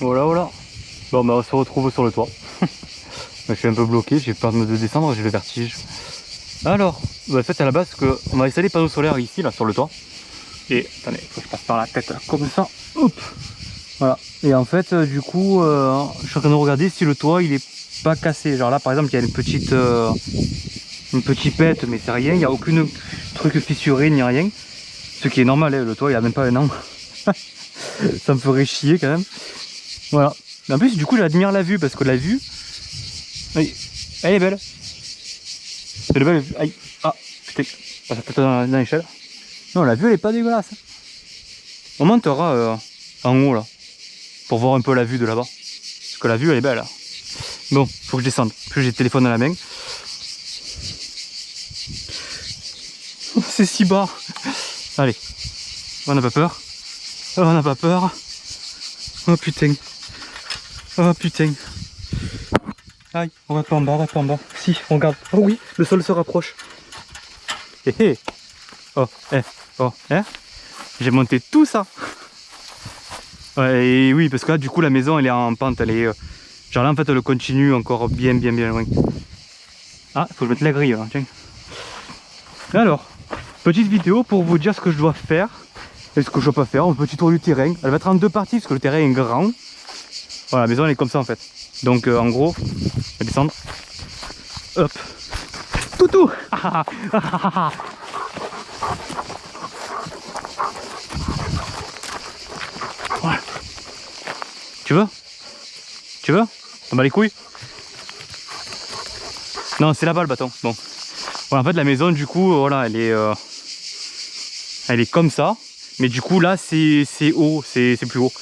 Voilà, voilà. Bon, bah, on se retrouve sur le toit. Je suis un peu bloqué, j'ai peur de me descendre, j'ai le vertige. Alors, bah, en fait, à la base, on va installer les panneaux solaires ici, là, sur le toit. Et, attendez, faut que je passe par la tête, là, comme ça. Hop. Voilà. Et en fait, du coup, je suis en train de regarder si le toit, il est pas cassé. Genre là, par exemple, il y a une petite pète, mais c'est rien. Il n'y a aucune truc fissuré, ni rien. Ce qui est normal, hein, le toit, il n'y a même pas un an. Ça me ferait chier, quand même. Voilà. Mais en plus, du coup, j'admire la vue, parce que la vue, elle est belle. C'est belle vue. Aïe. Ah, putain. Ça peut-être dans l'échelle. Non, la vue, elle est pas dégueulasse. On montera en haut, là, pour voir un peu la vue de là-bas. Parce que la vue, elle est belle. Là. Bon, faut que je descende. Plus j'ai le téléphone dans la main. C'est si bas. Allez. On n'a pas peur. On n'a pas peur. Oh putain. Oh putain. Aïe, on va pas en bas, on va pas en bas. Si, on regarde. Oh oui, le sol se rapproche. Hé hé. Oh, oh, j'ai monté tout ça. Ouais, et oui, parce que là, du coup, la maison, elle est en pente. Elle est. Genre là, en fait, elle continue encore bien loin. Ah, faut que je mette la grille là, tiens. Alors, petite vidéo pour vous dire ce que je dois faire et ce que je dois pas faire. Un petit tour du terrain. Elle va être en deux parties parce que le terrain est grand. Voilà, la maison, elle est comme ça en fait. Donc, en gros, je vais descendre. Hop. Toutou. Voilà. Tu veux? Tu veux? On bat les couilles? Non, c'est là-bas le bâton. Bon. Voilà, en fait, la maison, du coup, voilà, elle est comme ça. Mais du coup, là, c'est haut, c'est plus haut.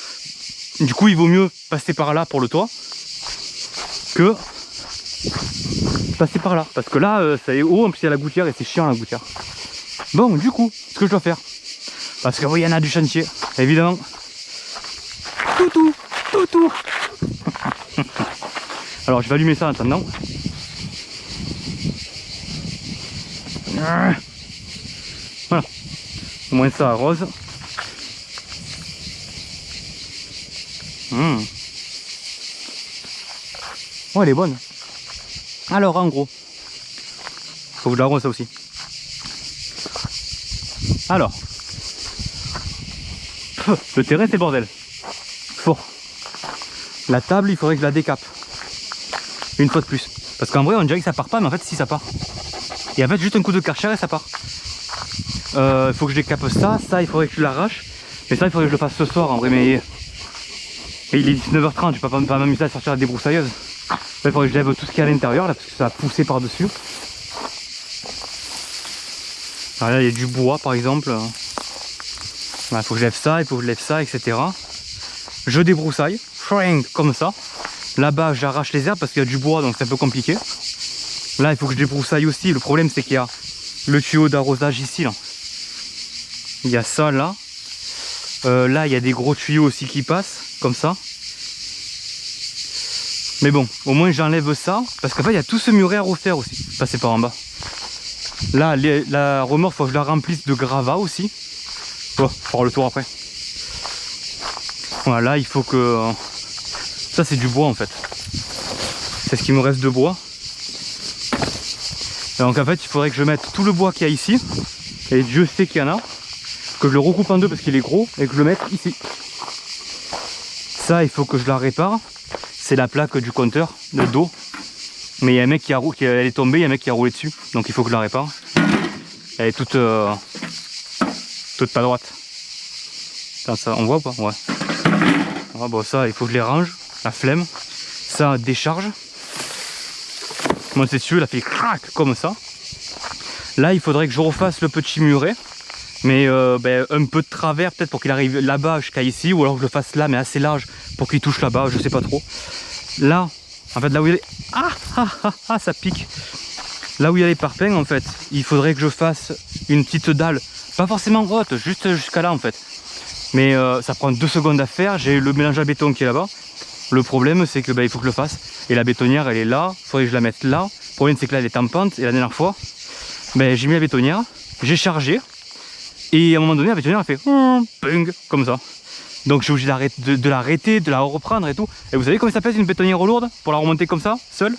Du coup, il vaut mieux passer par là pour le toit que passer par là. Parce que là, ça est haut, en plus, il y a la gouttière et c'est chiant la gouttière. Bon, du coup, ce que je dois faire, parce que oui, il y en a du chantier, évidemment. Toutou, toutou. Alors, je vais allumer ça en attendant. Voilà. Au moins ça arrose. Oh, elle est bonne. Alors, en gros, faut que je l'arrose ça aussi. Alors, le terrain c'est le bordel. Bon. La table, il faudrait que je la décape. Une fois de plus. Parce qu'en vrai, on dirait que ça part pas, mais en fait, si ça part. Et en fait, juste un coup de karcher et ça part. Il faut que je décape ça. Ça, il faudrait que je l'arrache. Mais ça, il faudrait que je le fasse ce soir en vrai. Mais il est 19h30, je peux pas m'amuser à sortir la débroussailleuse. Là, il faudrait que je lève tout ce qu'il y a à l'intérieur, là, parce que ça a poussé par-dessus. Alors là, il y a du bois, par exemple. Il faut que je lève ça, il faut que je lève ça, etc. Je débroussaille, comme ça. Là-bas, j'arrache les herbes parce qu'il y a du bois, donc c'est un peu compliqué. Là, il faut que je débroussaille aussi. Le problème, c'est qu'il y a le tuyau d'arrosage ici, là. Il y a ça, là. Là, il y a des gros tuyaux aussi qui passent, comme ça. Mais bon, au moins j'enlève ça, parce qu'en fait, il y a tout ce muret à refaire aussi, passer par en bas. Là, la remorque, il faut que je la remplisse de gravats aussi. Bon, pour faire le tour après. Voilà, là, il faut que... Ça, c'est du bois, en fait. C'est ce qui me reste de bois. Et donc, en fait, il faudrait que je mette tout le bois qu'il y a ici. Et Dieu sait qu'il y en a. Que je le recoupe en deux parce qu'il est gros. Et que je le mette ici. Ça, il faut que je la répare. C'est la plaque du compteur de dos. Mais il y a un mec elle est tombée, il y a un mec qui a roulé dessus. Donc, il faut que je la répare. Elle est toute pas droite. Attends, ça, on voit ou pas? Ouais. Ah, bon, ça, il faut que je les range. La flemme. Ça décharge. Moi, c'est sûr, il a fait crac comme ça. Là, il faudrait que je refasse le petit muret. Mais un peu de travers, peut-être pour qu'il arrive là-bas jusqu'à ici. Ou alors que je le fasse là, mais assez large pour qu'il touche là-bas. Je sais pas trop. Là, en fait, là où il y a les... ça pique. Là où il y a les parpaings, en fait, il faudrait que je fasse une petite dalle. Pas forcément haute, juste jusqu'à là, en fait. Mais ça prend 2 secondes à faire. J'ai le mélange à béton qui est là-bas. Le problème, c'est que il faut que je le fasse. Et la bétonnière, elle est là. Il faudrait que je la mette là. Le problème, c'est que là, elle est en pente. Et la dernière fois, j'ai mis la bétonnière. J'ai chargé. Et à un moment donné, la bétonnière a fait ping, comme ça. Donc je suis obligé de l'arrêter, de la reprendre et tout. Et vous savez comment ça pèse une bétonnière lourde pour la remonter comme ça, seule?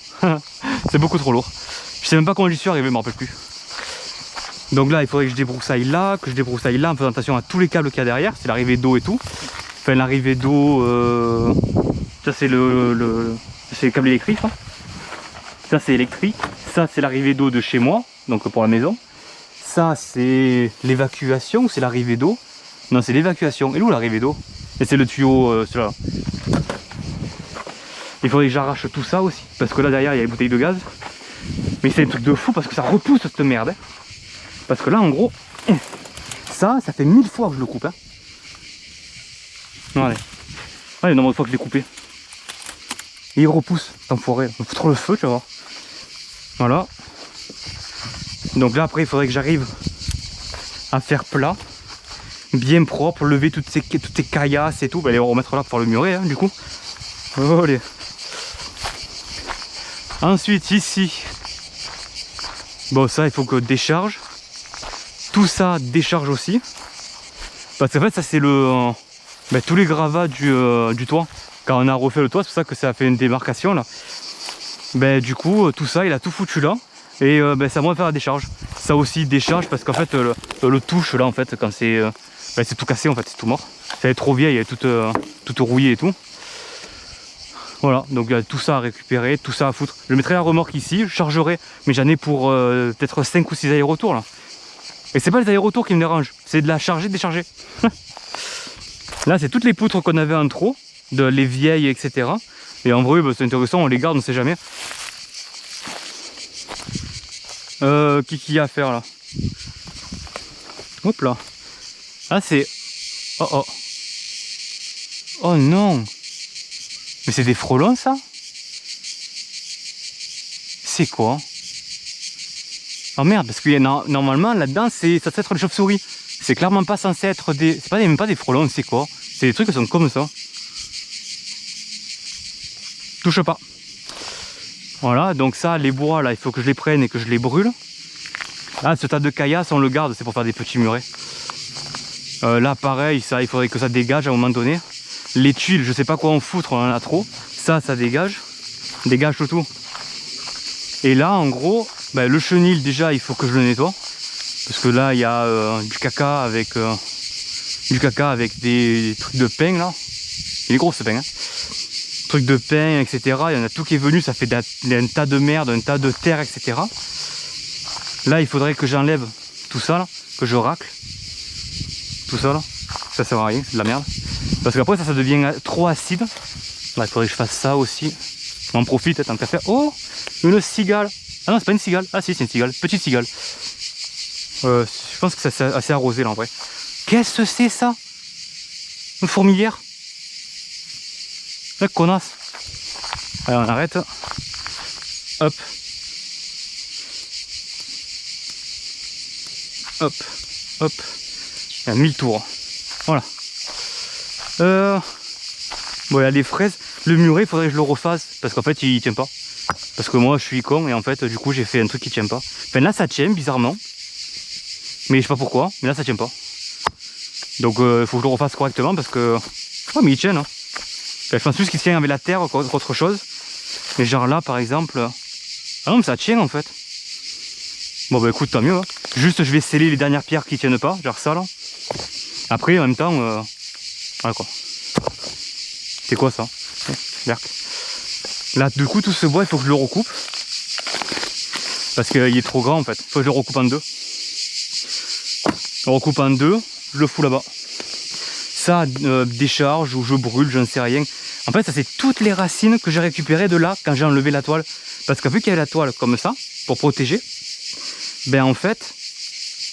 C'est beaucoup trop lourd. Je sais même pas comment j'y suis arrivé, je me rappelle plus. Donc là, il faudrait que je débroussaille là, en faisant attention à tous les câbles qu'il y a derrière. C'est l'arrivée d'eau et tout. Enfin, l'arrivée d'eau, ça c'est c'est le câble électrique. Ça c'est électrique. Ça c'est l'arrivée d'eau de chez moi, donc pour la maison. Ça c'est l'évacuation, c'est l'arrivée d'eau. Non, c'est l'évacuation. Et où l'arrivée d'eau? Et c'est le tuyau, celui-là. Il faudrait que j'arrache tout ça aussi. Parce que là derrière il y a les bouteilles de gaz. Mais c'est un truc de fou parce que ça repousse cette merde. Hein. Parce que là en gros, ça fait 1000 fois que je le coupe. Hein. Allez. Allez, le nombre de fois que je l'ai coupé. Et il repousse, cet enfoiré. Il faut trop le feu, tu vas voir. Voilà. Donc là après il faudrait que j'arrive à faire plat. Bien propre, lever toutes ces caillasses et tout. Bah, les remettre là pour le murer, hein, du coup. Allez. Ensuite ici, bon ça il faut que décharge. Tout ça décharge aussi. Parce qu'en fait ça c'est tous les gravats du toit. Quand on a refait le toit, c'est pour ça que ça a fait une démarcation là. Du coup tout ça il a tout foutu là. Et c'est à moi de faire la décharge. Ça aussi décharge parce qu'en fait le touche là en fait quand c'est tout cassé en fait, c'est tout mort. Ça est trop vieille, elle est toute rouillée et tout. Voilà, donc il y a tout ça à récupérer, tout ça à foutre. Je mettrai la remorque ici, je chargerai, mais j'en ai pour peut-être 5 ou 6 allers-retours là. Et c'est pas les allers-retours qui me dérangent, c'est de la charger, décharger. Là, c'est toutes les poutres qu'on avait en trop, les vieilles, etc. Et en vrai, c'est intéressant, on les garde, on sait jamais. Qui y a à faire là? Hop là. Ah, c'est... Oh oh. Oh non. Mais c'est des frelons ça? C'est quoi? Oh merde, parce que normalement là-dedans ça doit être des chauves-souris. C'est clairement pas censé être des... C'est même pas des frelons, c'est quoi? C'est des trucs qui sont comme ça. Touche pas. Voilà, donc ça, les bois là, il faut que je les prenne et que je les brûle. Là, ce tas de caillasses, on le garde, c'est pour faire des petits murets. Là pareil, ça, il faudrait que ça dégage à un moment donné. Les tuiles, je sais pas quoi en foutre, on en a trop. Ça dégage. Dégage tout. Et là, en gros, le chenil, déjà, il faut que je le nettoie. Parce que là, il y a du caca avec des trucs de pain, là. Il est gros, ce pain, hein. Trucs de pain, etc. Il y en a tout qui est venu, ça fait un tas de merde, un tas de terre, etc. Là, il faudrait que j'enlève tout ça, là, que je racle. Tout ça, là. Ça sert à rien, c'est de la merde. Parce qu'après ça devient trop acide. Là il faudrait que je fasse ça aussi. On en profite tant qu'à faire. Oh, une cigale. Ah non, c'est pas une cigale. Ah si, c'est une cigale, petite cigale. Je pense que c'est assez arrosé là en vrai. Qu'est-ce que c'est ça? Une fourmilière. La connasse. Allez, on arrête. Hop. Hop. Hop. Il y a 1000 tours. Voilà. Bon, il y a les fraises. Le muret, il faudrait que je le refasse parce qu'en fait, il tient pas. Parce que moi, je suis con et en fait, du coup, j'ai fait un truc qui tient pas. Enfin, là, ça tient bizarrement. Mais je sais pas pourquoi. Mais là, ça tient pas. Donc, il faut que je le refasse correctement parce que. Oh, mais il tient, hein. Enfin, je pense plus qu'il tient avec la terre qu'autre chose. Mais genre là, par exemple. Ah non, mais ça tient en fait. Bon, bah écoute, tant mieux. Hein. Juste, je vais sceller les dernières pierres qui tiennent pas. Genre ça là. Après, en même temps. Voilà quoi. C'est quoi ça? Berk. Là, du coup, tout ce bois, il faut que je le recoupe. Parce qu'il est trop grand en fait. Il faut que je le recoupe en deux. Je le recoupe en deux, je le fous là-bas. Ça, décharge ou je brûle, je ne sais rien. En fait, ça, c'est toutes les racines que j'ai récupérées de là quand j'ai enlevé la toile. Parce que vu qu'il y a la toile comme ça, pour protéger, ben en fait,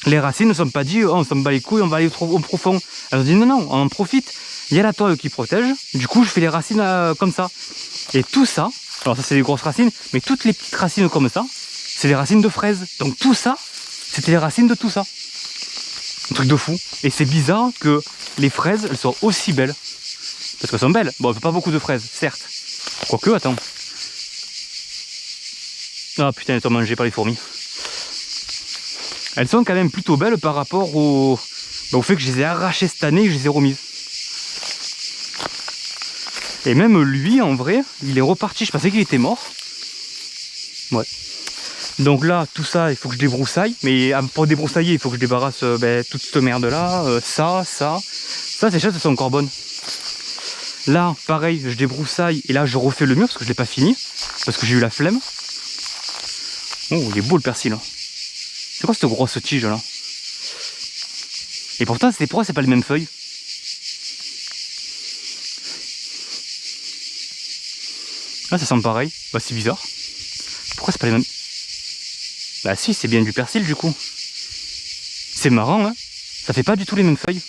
les racines ne sont pas dit oh, on s'en bat les couilles, on va aller trop au profond. Elles ont dit non, non, on en profite. Il y a la toile qui protège. Du coup, je fais les racines comme ça. Et tout ça, alors ça c'est des grosses racines, mais toutes les petites racines comme ça, c'est les racines de fraises. Donc tout ça, c'était les racines de tout ça. Un truc de fou. Et c'est bizarre que les fraises, elles soient aussi belles. Parce qu'elles sont belles. Bon, on fait pas beaucoup de fraises, certes. Quoique, attends. Ah putain, elles sont mangées par les fourmis. Elles sont quand même plutôt belles par rapport au fait que je les ai arrachées cette année et que je les ai remises. Et même lui, en vrai, il est reparti. Je pensais qu'il était mort. Ouais. Donc là, tout ça, il faut que je débroussaille. Mais pour débroussailler, il faut que je débarrasse toute cette merde-là. Ça, ces chaises, elles sont encore bonnes. Là, pareil, je débroussaille. Et là, je refais le mur parce que je l'ai pas fini. Parce que j'ai eu la flemme. Oh, il est beau le persil. Hein. C'est quoi cette grosse tige là? Et pourtant, pourquoi c'est pas les mêmes feuilles? Là, ça sent pareil. Bah, c'est bizarre. Pourquoi c'est pas les mêmes? Bah, si, c'est bien du persil du coup. C'est marrant, hein? Ça fait pas du tout les mêmes feuilles.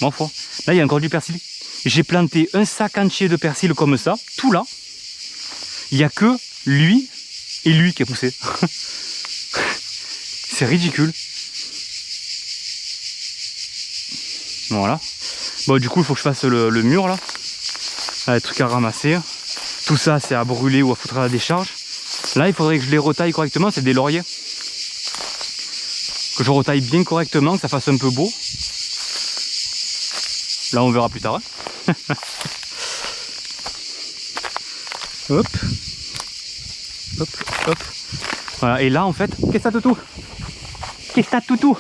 Bon, foi. Là, il y a encore du persil. J'ai planté un sac entier de persil comme ça, tout là. Il n'y a que lui et lui qui a poussé. C'est ridicule. Voilà. Bon, du coup, il faut que je fasse le mur là. Là, les trucs à ramasser. Tout ça, c'est à brûler ou à foutre à la décharge. Là, il faudrait que je les retaille correctement. C'est des lauriers. Que je retaille bien correctement, que ça fasse un peu beau. Là, on verra plus tard. Hein. Hop. Hop, hop. Voilà. Et là, en fait, qu'est-ce que ça, toutou? Qu'est-ce que ça, toutou?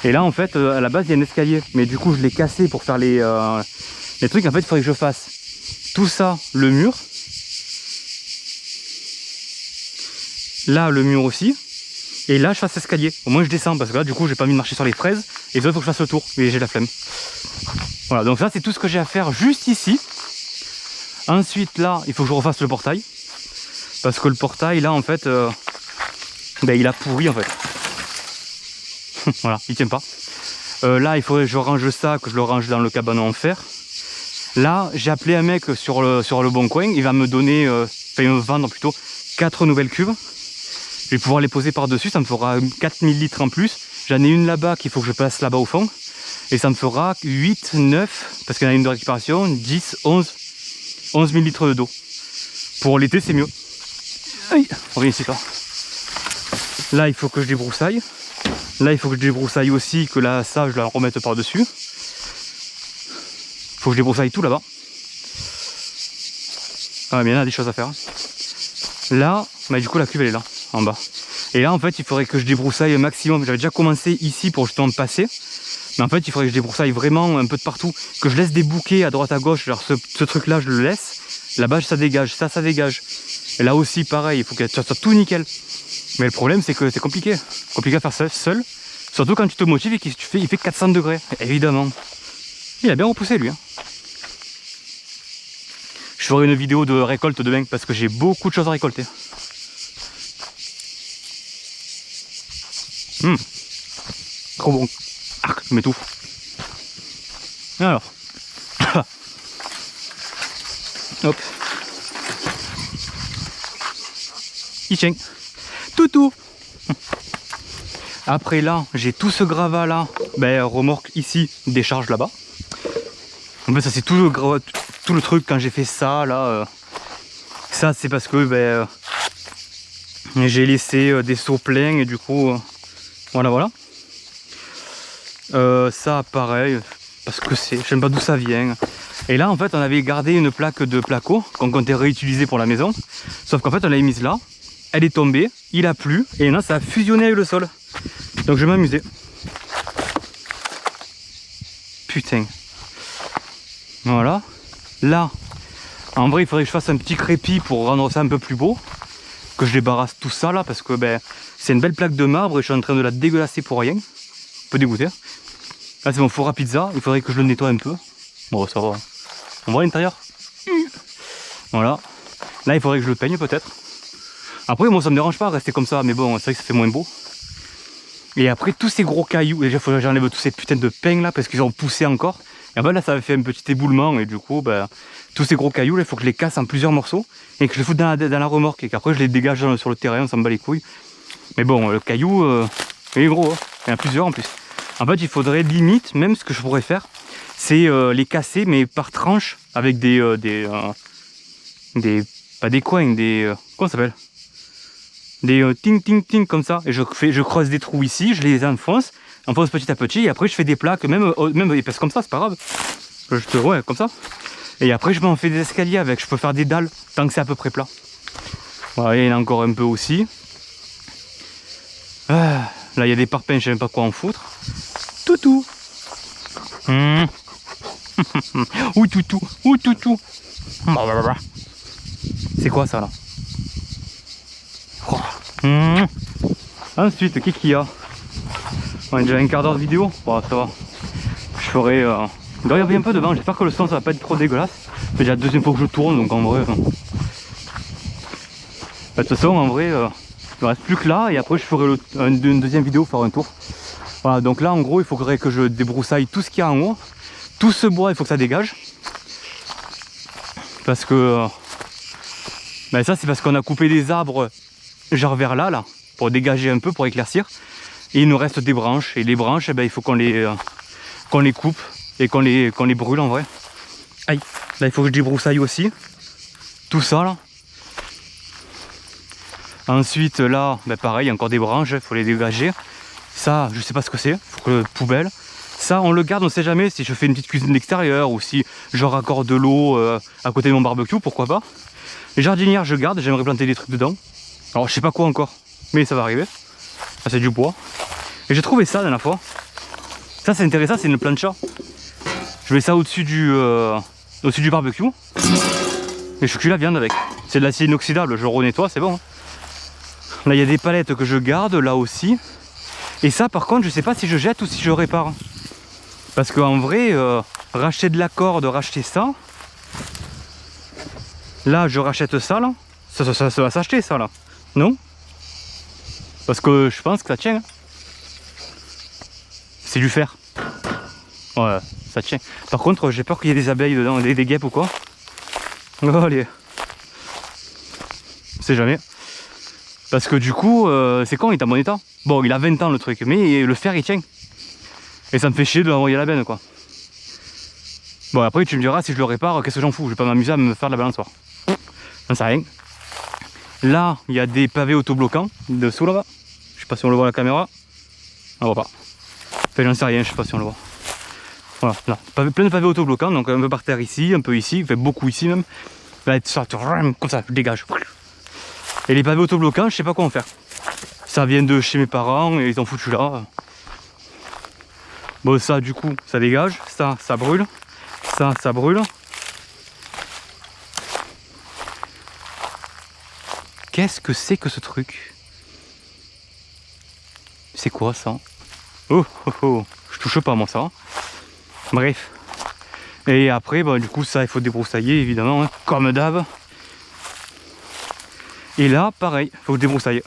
Et là, en fait, à la base, il y a un escalier. Mais du coup, je l'ai cassé pour faire les trucs. En fait, il faudrait que je fasse tout ça, le mur. Là, le mur aussi. Et là, je fasse l'escalier. Au moins, je descends. Parce que là, du coup, j'ai pas envie de marcher sur les fraises. Et ça, il faut que je fasse le tour. Mais j'ai la flemme. Voilà. Donc ça, c'est tout ce que j'ai à faire juste ici. Ensuite, là, il faut que je refasse le portail. Parce que le portail, là, en fait, il a pourri, en fait. Voilà, il tient pas. Là, il faudrait que je range ça, que je le range dans le cabanon en fer. Là, j'ai appelé un mec sur le bon coin. Il va me donner, il va me vendre plutôt 4 nouvelles cuves. Je vais pouvoir les poser par-dessus. Ça me fera 4000 litres en plus. J'en ai une là-bas qu'il faut que je place là-bas au fond. Et ça me fera 8, 9, parce qu'il y en a une de récupération, 10, 11 000 litres d'eau. Pour l'été, c'est mieux. Aïe, reviens ici, toi. Là, il faut que je débroussaille. Là, il faut que je débroussaille aussi, que là, ça, je la remette par-dessus. Il faut que je débroussaille tout là-bas. Ah, mais il y en a des choses à faire. Là, bah, du coup, la cuve, elle est là, en bas. Et là, en fait, il faudrait que je débroussaille un maximum. J'avais déjà commencé ici pour justement passer. Mais en fait, il faudrait que je débroussaille vraiment un peu de partout. Que je laisse des bouquets à droite, à gauche. Alors, ce truc-là, je le laisse. Là-bas, ça dégage. Ça dégage. Et là aussi, pareil, il faut que ça soit tout nickel. Mais le problème, c'est que c'est compliqué. Compliqué à faire ça seul. Surtout quand tu te motives et qu'il fait 400 degrés. Évidemment. Il a bien repoussé, lui. Hein. Je ferai une vidéo de récolte demain parce que j'ai beaucoup de choses à récolter. Trop bon. Ah, je m'étouffe. Alors. Hop. Il tient. Toutou. Après là, j'ai tout ce gravat là. Remorque ici, décharge là-bas. En fait, ça c'est tout le truc quand j'ai fait ça là. Ça c'est parce que j'ai laissé des seaux pleins et du coup, voilà. Ça pareil, parce que je sais pas d'où ça vient. Et là en fait on avait gardé une plaque de placo qu'on comptait réutiliser pour la maison. Sauf qu'en fait on l'avait mise là, elle est tombée, il a plu et là ça a fusionné avec le sol. Donc je vais m'amuser. Putain. Voilà. Là, en vrai il faudrait que je fasse un petit crépi pour rendre ça un peu plus beau. Que je débarrasse tout ça là parce que c'est une belle plaque de marbre et je suis en train de la dégueulasser pour rien. Un peu dégoûté. Là c'est mon four à pizza, il faudrait que je le nettoie un peu. Bon ça va. On voit l'intérieur. Voilà. Là il faudrait que je le peigne peut-être. Après moi ça me dérange pas de rester comme ça, mais bon c'est vrai que ça fait moins beau. Et après tous ces gros cailloux, déjà il faut que j'enlève tous ces putains de pins là parce qu'ils ont poussé encore. Et en fait là ça a fait un petit éboulement et du coup tous ces gros cailloux là il faut que je les casse en plusieurs morceaux et que je les foute dans la remorque et qu'après je les dégage sur le terrain, on s'en bat les couilles. Mais bon le caillou il est gros, hein. Il y en a plusieurs en plus. En fait il faudrait limite, même ce que je pourrais faire, c'est les casser mais par tranche avec pas des coins, comment ça s'appelle, des ting ting ting comme ça. Et je creuse des trous ici, je les enfonce petit à petit et après je fais des plaques, même épaisses comme ça, c'est pas grave. Ouais, comme ça. Et après je m'en fais des escaliers avec, je peux faire des dalles tant que c'est à peu près plat. Voilà, il y en a encore un peu aussi. Là il y a des parpaings, je sais même pas quoi en foutre. Toutou. Ouh toutou, ouh toutou. C'est quoi ça là? Ensuite, qu'est-ce qu'il y a? On a déjà un quart d'heure de vidéo. Bon, ça va. Je ferai... Il doit y avoir un peu de vent. J'espère que le son ça va pas être trop dégueulasse. C'est déjà la deuxième fois que je tourne, donc en vrai... De toute façon, en vrai, il ne reste plus que là. Et après, je ferai une deuxième vidéo, faire un tour. Voilà, donc là, en gros, il faudrait que je débroussaille tout ce qu'il y a en haut. Tout ce bois, il faut que ça dégage. Parce que... Ben ça, c'est parce qu'on a coupé des arbres, genre vers là, pour dégager un peu, pour éclaircir. Et il nous reste des branches. Et les branches, eh ben, il faut qu'on les coupe et qu'on les brûle en vrai. Aïe, là il faut que je débroussaille aussi. Tout ça là. Ensuite là, ben, pareil, encore des branches, il faut les dégager. Ça, je sais pas ce que c'est, faut que poubelle. Ça, on le garde, on sait jamais si je fais une petite cuisine d'extérieur ou si je raccorde de l'eau à côté de mon barbecue, pourquoi pas. Les jardinières, je garde, j'aimerais planter des trucs dedans. Alors je sais pas quoi encore, mais ça va arriver. Ça c'est du bois. Et j'ai trouvé ça la dernière fois. Ça c'est intéressant, c'est une plancha. Je mets ça au-dessus du barbecue. Et je cuis la viande avec. C'est de l'acier inoxydable, je le renettoie, c'est bon. Là il y a des palettes que je garde, là aussi. Et ça par contre je sais pas si je jette ou si je répare. Parce qu'en vrai, racheter de la corde, racheter ça. Là je rachète ça là. Ça va s'acheter ça là. Non? Parce que je pense que ça tient. C'est du fer. Ouais, ça tient. Par contre, j'ai peur qu'il y ait des abeilles dedans, des guêpes ou quoi. Oh, allez. On sait jamais. Parce que du coup, c'est con, il est en bon état. Bon, il a 20 ans le truc, mais le fer il tient. Et ça me fait chier de l'envoyer à la benne quoi. Bon, après tu me diras, si je le répare, qu'est-ce que j'en fous? Je vais pas m'amuser à me faire de la balançoire. J'en sais rien. Là, il y a des pavés autobloquants dessous là-bas. Je sais pas si on le voit à la caméra. On voit pas. Enfin, j'en sais rien, je sais pas si on le voit. Voilà, là, plein de pavés autobloquants, donc un peu par terre ici, un peu ici, fait beaucoup ici même. Là, ça, comme ça, je dégage. Et les pavés autobloquants, je sais pas quoi en faire. Ça vient de chez mes parents et ils ont foutu là. Bon, ça, du coup, ça dégage. Ça brûle. Ça brûle. Qu'est-ce que c'est que ce truc? C'est quoi ça? Oh, oh, oh, je touche pas moi ça. Bref. Et après, bah, du coup, ça, il faut débroussailler, évidemment, hein, comme d'hab. Et là, pareil, il faut débroussailler.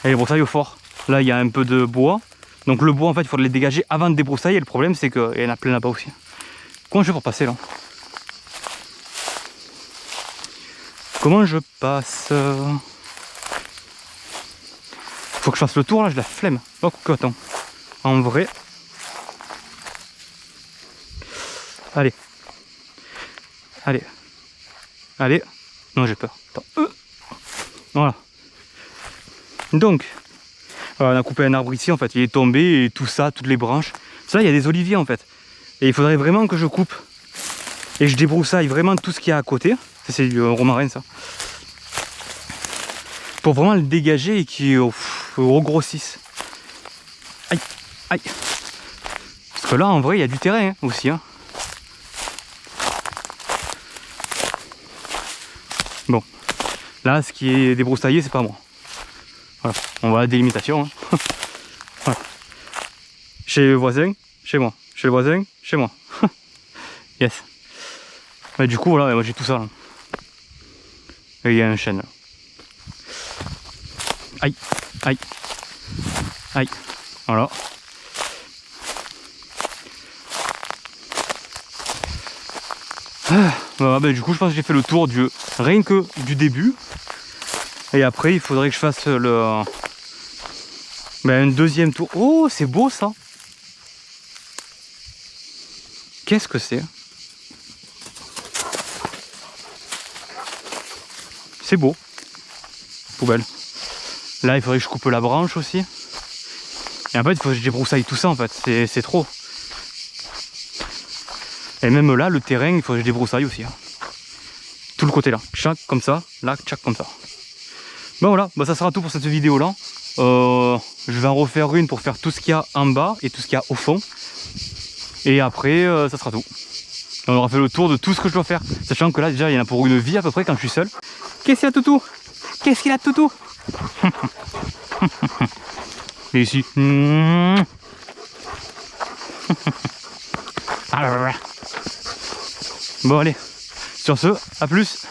Et débroussaille au fort. Là, il y a un peu de bois. Donc le bois, en fait, il faut le dégager avant de débroussailler. Le problème, c'est qu'il y en a plein là-bas aussi. Comment je fais pour passer, là? Comment je passe? Faut que je fasse le tour, là, j'ai la flemme. Oh, attends. En vrai... Allez. Allez. Allez. Non, j'ai peur. Attends. Voilà. Donc, on a coupé un arbre ici, en fait. Il est tombé et tout ça, toutes les branches. Ça, il y a des oliviers, en fait. Et il faudrait vraiment que je coupe. Et je débroussaille vraiment tout ce qu'il y a à côté. Ça, c'est du romarin, ça. Pour vraiment le dégager et qu'il regrossisse. Aïe. Aïe. Parce que là, en vrai, il y a du terrain hein, aussi. Hein. Bon, là, ce qui est débroussaillé, c'est pas moi. Voilà, on voit la délimitation. Hein. Voilà. Chez le voisin, chez moi. Chez le voisin, chez moi. Yes. Mais du coup, voilà, moi j'ai tout ça. Là. Et il y a un chêne. Là. Aïe, aïe, aïe. Voilà. Voilà, ben, du coup, je pense que j'ai fait le tour rien que du début. Et après, il faudrait que je fasse un deuxième tour. Oh, c'est beau ça. Qu'est-ce que c'est? C'est beau. Poubelle. Là, il faudrait que je coupe la branche aussi. Et en fait, il faut que je débroussaille tout ça en fait. C'est trop. Et même là, le terrain, il faut que je débroussaille aussi. Hein. Tout le côté là, tchac comme ça, là, tchac comme ça. Ben voilà, ben ça sera tout pour cette vidéo là. Je vais en refaire une pour faire tout ce qu'il y a en bas et tout ce qu'il y a au fond. Et après, ça sera tout. On aura fait le tour de tout ce que je dois faire. Sachant que là, déjà, il y en a pour une vie à peu près quand je suis seul. Qu'est-ce qu'il y a, Toutou? Qu'est-ce qu'il a, Toutou? Et ici. Bon, allez. Sur ce, à plus.